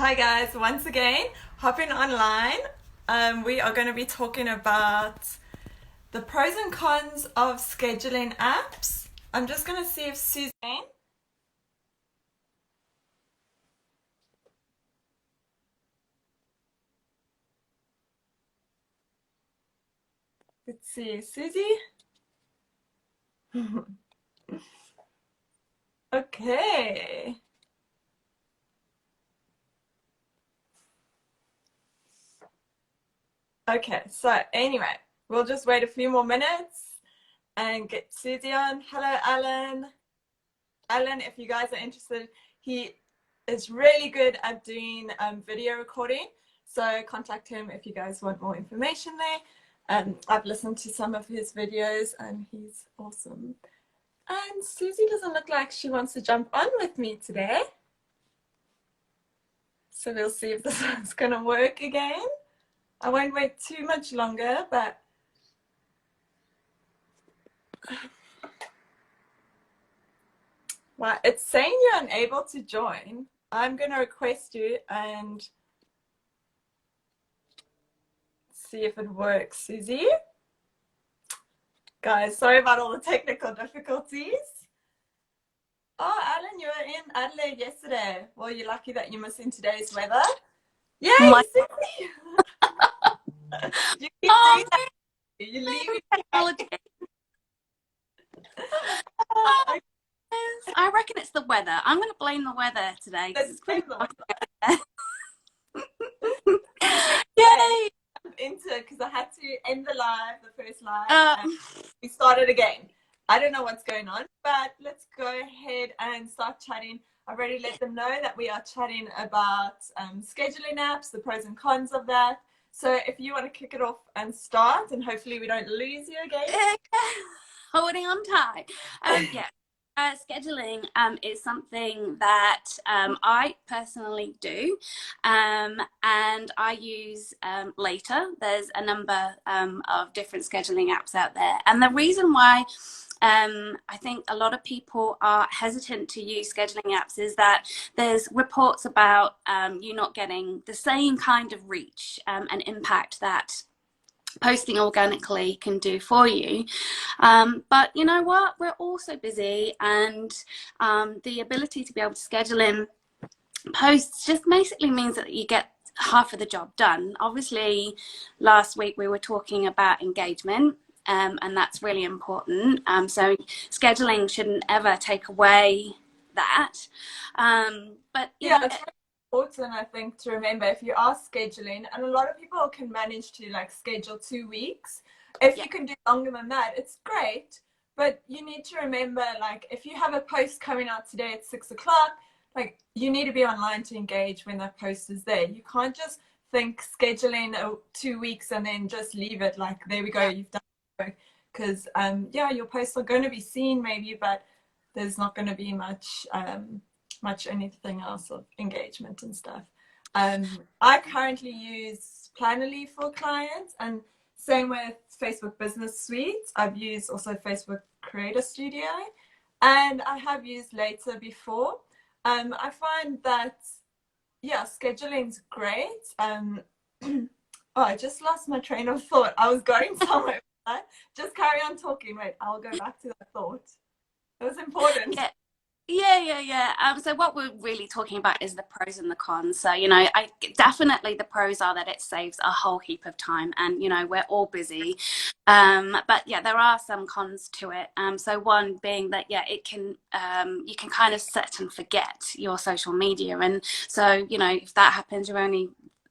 Hi guys, once again, hopping online. We are going to be talking about the pros and cons of scheduling apps. I'm just going to see if Susie. Let's see, Susie. Okay. Okay, so anyway, we'll just wait a few more minutes and get Susie on. Hello, Alan. Alan, if you guys are interested, he is really good at doing video recording. So contact him if you guys want more information there. I've listened to some of his videos and he's awesome. And Susie doesn't look like she wants to jump on with me today. So we'll see if this is going to work again. I won't wait too much longer, but well, it's saying you're unable to join. I'm going to request you and see if it works, Susie. Guys, sorry about all the technical difficulties. Oh, Alan, you were in Adelaide yesterday. Well, you're lucky that you're missing today's weather. Yay, My Susie! You keep oh, doing that. You're leaving. technology. Oh, yes. I reckon it's the weather. I'm going to blame the weather today because Let's it's pretty blame the hot. weather. Yay! Into it because I had to end the live, the first live, and Um, we started again. I don't know what's going on, but let's go ahead and start chatting. I've already let them know that we are chatting about scheduling apps, the pros and cons of that. So if you want to kick it off and start, and hopefully we don't lose you again. holding on tight. Yeah. Scheduling is something that I personally do, and I use later. There's a number of different scheduling apps out there, and the reason why I think a lot of people are hesitant to use scheduling apps is that there's reports about you not getting the same kind of reach and impact that posting organically can do for you. But you know what? We're all so busy, and the ability to be able to schedule in posts just basically means that you get half of the job done. Obviously, last week we were talking about engagement. And that's really important. So scheduling shouldn't ever take away that. But you Yeah, know, it's really important, I think, to remember if you are scheduling, and a lot of people can manage to like schedule 2 weeks. If yeah, you can do longer than that, it's great. But you need to remember, like, if you have a post coming out today at 6 o'clock, like, you need to be online to engage when that post is there. You can't just think scheduling 2 weeks and then just leave it like, there we go, yeah. you've done work. Because, yeah, your posts are going to be seen maybe, but there's not going to be much anything else of engagement and stuff. I currently use Plannerly for clients, and same with Facebook Business Suite. I've used also Facebook Creator Studio, and I have used Later before. I find that, yeah, scheduling's great. Oh, I just lost my train of thought. I was going somewhere. Just carry on talking. Wait, I'll go back to that thought. It was important. Yeah. Yeah. So what we're really talking about is the pros and the cons. So, you know, I definitely the pros are that it saves a whole heap of time, and you know, we're all busy. But yeah, there are some cons to it. So one being that yeah, it can you can kind of set and forget your social media, and so you know, if that happens,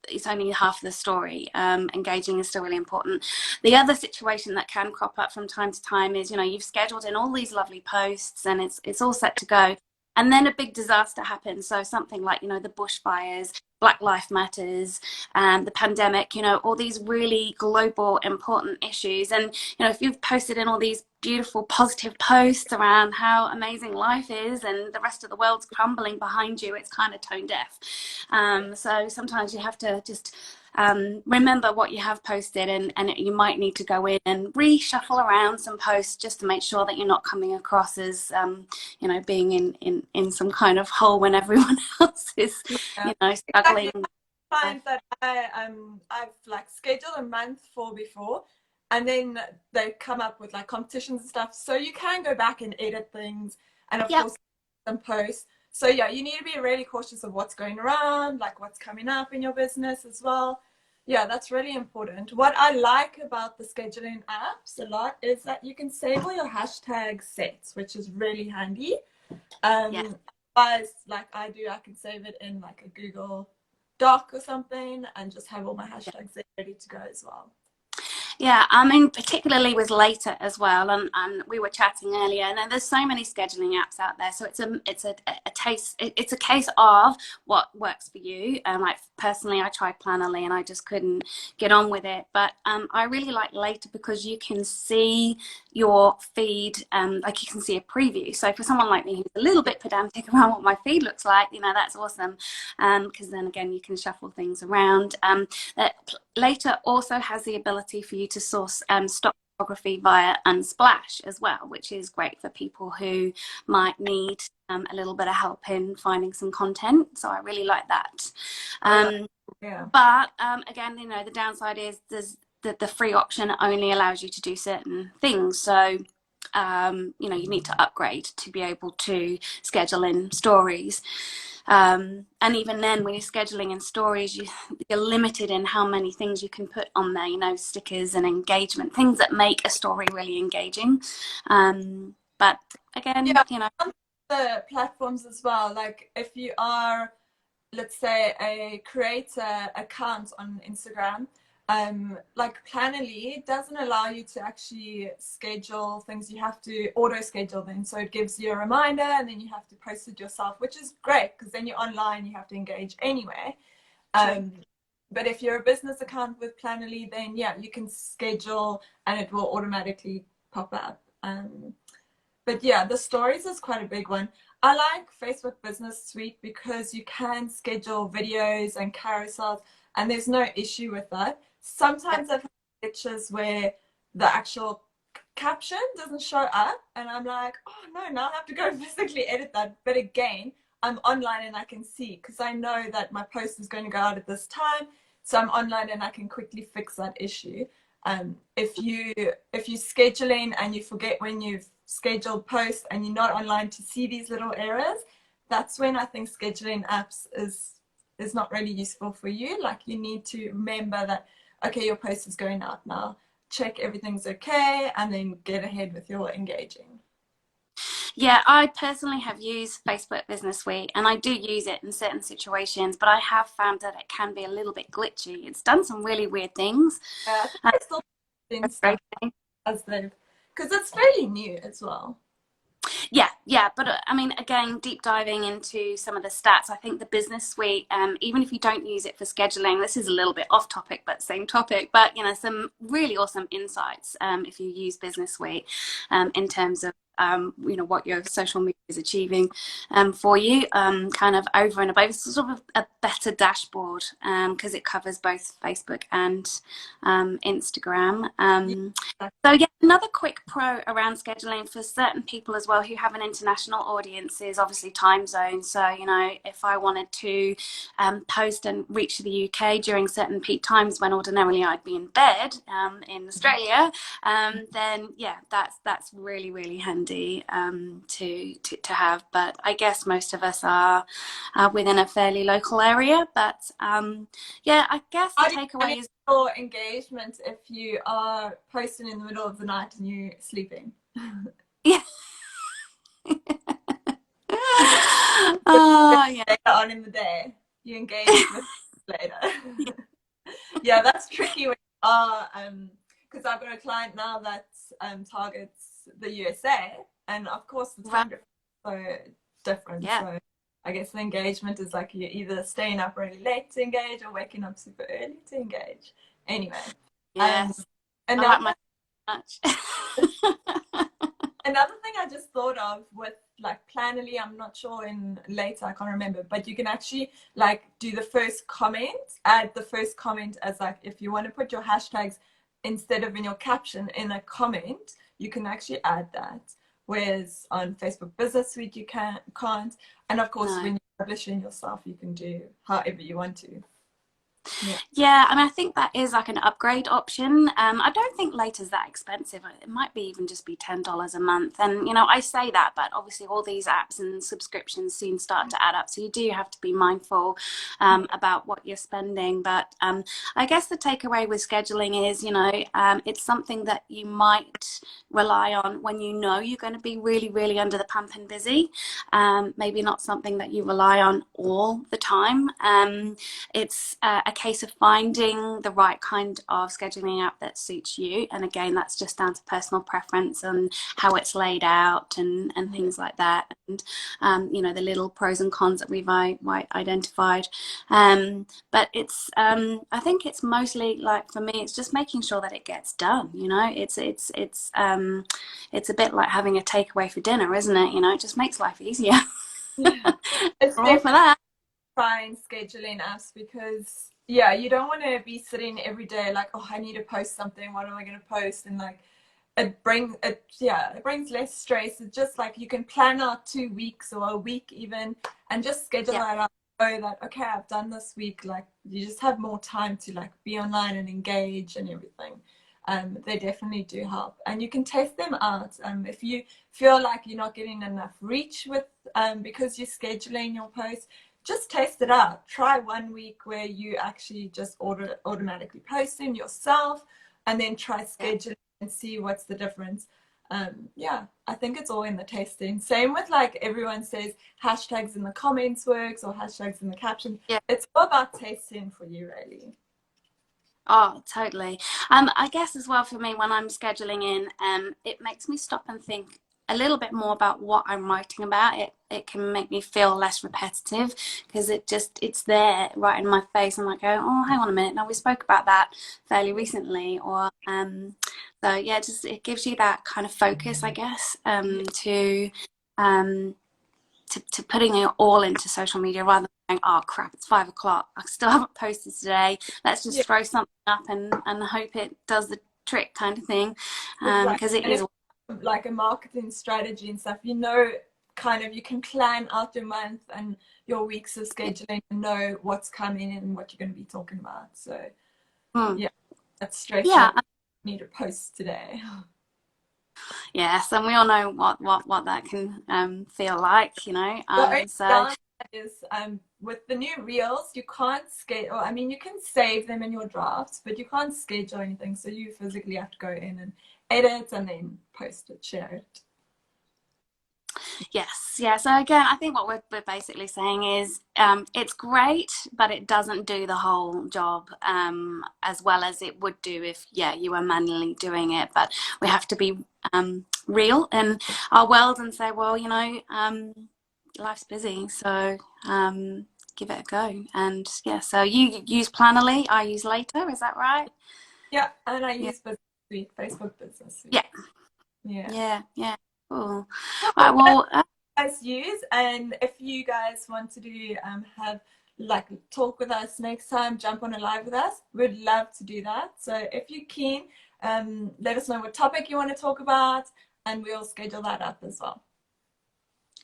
it's only half the story. Engaging is still really important. The other situation that can crop up from time to time is, you know, you've scheduled in all these lovely posts and it's all set to go. And then a big disaster happens. So something like, you know, the bushfires, Black Lives Matters, the pandemic, you know, all these really global important issues. And, you know, if you've posted in all these beautiful positive posts around how amazing life is and the rest of the world's crumbling behind you, it's kind of tone deaf. So sometimes you have to just remember what you have posted, and you might need to go in and reshuffle around some posts just to make sure that you're not coming across as being in some kind of hole when everyone else is Yeah, struggling. exactly. Find that I've like scheduled a month for before, and then they come up with like competitions and stuff. So you can go back and edit things, and of Yep. course some posts. So yeah, you need to be really cautious of what's going around, like what's coming up in your business as well. Yeah, that's really important. What I like about the scheduling apps a lot is that you can save all your hashtag sets, which is really handy. Yeah. Otherwise, like I do, I can save it in like a Google Doc or something and just have all my hashtags there ready to go as well. Yeah, I mean, particularly with later as well, and we were chatting earlier, and there's so many scheduling apps out there. So it's a case of what works for you. Like personally, I tried Plannerly and I just couldn't get on with it. But I really like later because you can see your feed, like you can see a preview. So for someone like me who's a little bit pedantic around what my feed looks like, that's awesome. Because then again, you can shuffle things around. Later also has the ability for you to source stock photography via Unsplash as well, which is great for people who might need a little bit of help in finding some content. So I really like that. Yeah. But again, the downside is the free option only allows you to do certain things. So you need to upgrade to be able to schedule in stories. And even then, when you're scheduling in stories, you're limited in how many things you can put on there, stickers and engagement, things that make a story really engaging. But again, Yeah, on the platforms as well. Like if you are, let's say, a creator account on Instagram, like Plannerly doesn't allow you to actually schedule things. You have to auto schedule them. So it gives you a reminder and then you have to post it yourself, which is great because then you're online, you have to engage anyway. But if you're a business account with Plannerly, then yeah, you can schedule and it will automatically pop up. But yeah, the stories is quite a big one. I like Facebook Business Suite because you can schedule videos and carousels, and there's no issue with that. Sometimes I've had pictures where the actual caption doesn't show up, and I'm like, oh no, now I have to go physically edit that. But again, I'm online and I can see because I know that my post is going to go out at this time, so I'm online and I can quickly fix that issue. If you're scheduling and you forget when you've scheduled posts and you're not online to see these little errors, that's when I think scheduling apps is not really useful for you. Like you need to remember that okay, your post is going out now. Check everything's okay, and then get ahead with your engaging. Yeah, I personally have used Facebook Business Suite and I do use it in certain situations, but I have found that it can be a little bit glitchy. It's done some really weird things. I think I still doing stuff as they've because it's fairly new as well. Yeah, but I mean, again, deep diving into some of the stats, I think the Business Suite, even if you don't use it for scheduling, this is a little bit off topic, but same topic, but some really awesome insights if you use Business Suite in terms of what your social media is achieving for you, kind of over and above. It's sort of a better dashboard because it covers both Facebook and Instagram. So yeah, another quick pro around scheduling for certain people as well who have an international audience is obviously time zone. So if I wanted to post and reach the UK during certain peak times when ordinarily I'd be in bed in Australia, then yeah, that's really handy to have. But I guess most of us are within a fairly local area. But yeah, I guess the takeaway is for engagement if you are posting in the middle of the night and you're sleeping. yeah. Oh yeah. Later on in the day, you engage with later. Yeah, that's tricky when you are because I've got a client now that targets the USA, and of course the time difference is so different. Yeah. So I guess the engagement is like you're either staying up really late to engage or waking up super early to engage. Anyway, Yes. and I like my much. Another thing I just thought of with like Plannerly, I'm not sure in later, I can't remember, but you can actually like do the first comment, add the first comment as like if you want to put your hashtags instead of in your caption in a comment, you can actually add that. Whereas on Facebook Business Suite you can't. And of course No. when you're publishing yourself you can do however you want to. Yeah. Yeah, and I think that is like an upgrade option. I don't think later's that expensive. It might be even just be $10 a month. And you know, I say that, but obviously all these apps and subscriptions soon start to add up. So you do have to be mindful about what you're spending. But I guess the takeaway with scheduling is, you know, it's something that you might rely on when you know you're going to be really, really under the pump and busy. Maybe not something that you rely on all the time. It's a case of finding the right kind of scheduling app that suits you. And again, that's just down to personal preference and how it's laid out and things like that. And, you know, the little pros and cons that we've identified. But it's, I think it's mostly like for me, it's just making sure that it gets done. You know, it's a bit like having a takeaway for dinner, isn't it? You know, it just makes life easier. Yeah. It's All for that. find scheduling apps because yeah, you don't want to be sitting every day like, oh, I need to post something. What am I going to post? And like, it brings less stress. It's just like you can plan out 2 weeks or a week even, and just schedule Yeah. that out. So that okay, I've done this week. Like you just have more time to like be online and engage and everything. They definitely do help, and you can test them out. If you feel like you're not getting enough reach with because you're scheduling your posts, just test it out. Try 1 week where you actually just automatically post them yourself, and then try Yeah. scheduling and see what's the difference. Yeah, I think it's all in the testing. Same with like everyone says hashtags in the comments works or hashtags in the caption. Yeah. It's all about testing for you, really. Oh, totally. I guess as well for me when I'm scheduling in, it makes me stop and think a little bit more about what I'm writing about. It can make me feel less repetitive because it's there right in my face. And I go, oh, hang on a minute. Now we spoke about that fairly recently, or so yeah, it gives you that kind of focus, I guess, um to putting it all into social media rather than going, oh crap, it's 5 o'clock. I still haven't posted today. Let's just Yeah, throw something up and hope it does the trick kind of thing. exactly. Because it And is. if like a marketing strategy and stuff, you know, kind of you can plan out your month and your weeks of scheduling and know what's coming and what you're going to be talking about. So Hmm. yeah, that's stress Yeah. not need to post today. Yes, and we all know what that can feel like, you know. The only So downside is with the new reels, you can't schedule. I mean, you can save them in your drafts, but you can't schedule anything. So you physically have to go in and edit and then post it, share it. yes, yeah. So again, I think what we're basically saying is it's great, but it doesn't do the whole job as well as it would do if, yeah, you were manually doing it. But we have to be real in our world and say, well, you know, life's busy, so give it a go. And yeah, so you use Plannerly, I use Later, is that right? Yeah, and I Yeah, use Business Suite, Facebook Business yeah, Suite. Yeah. yeah, yeah. Cool. Right, Well, well, guys use, and if you guys want to do have like talk with us next time, jump on a live with us, we'd love to do that. So if you're keen, let us know what topic you want to talk about and we'll schedule that up as well.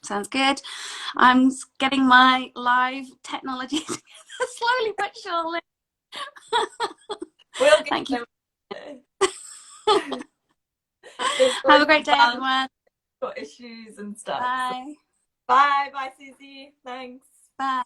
sounds good. I'm getting my live technology slowly but surely. We'll get Thank you. them. There's Have a always great day, bound everyone. for issues and stuff. So Bye. bye Susie, thanks. Bye.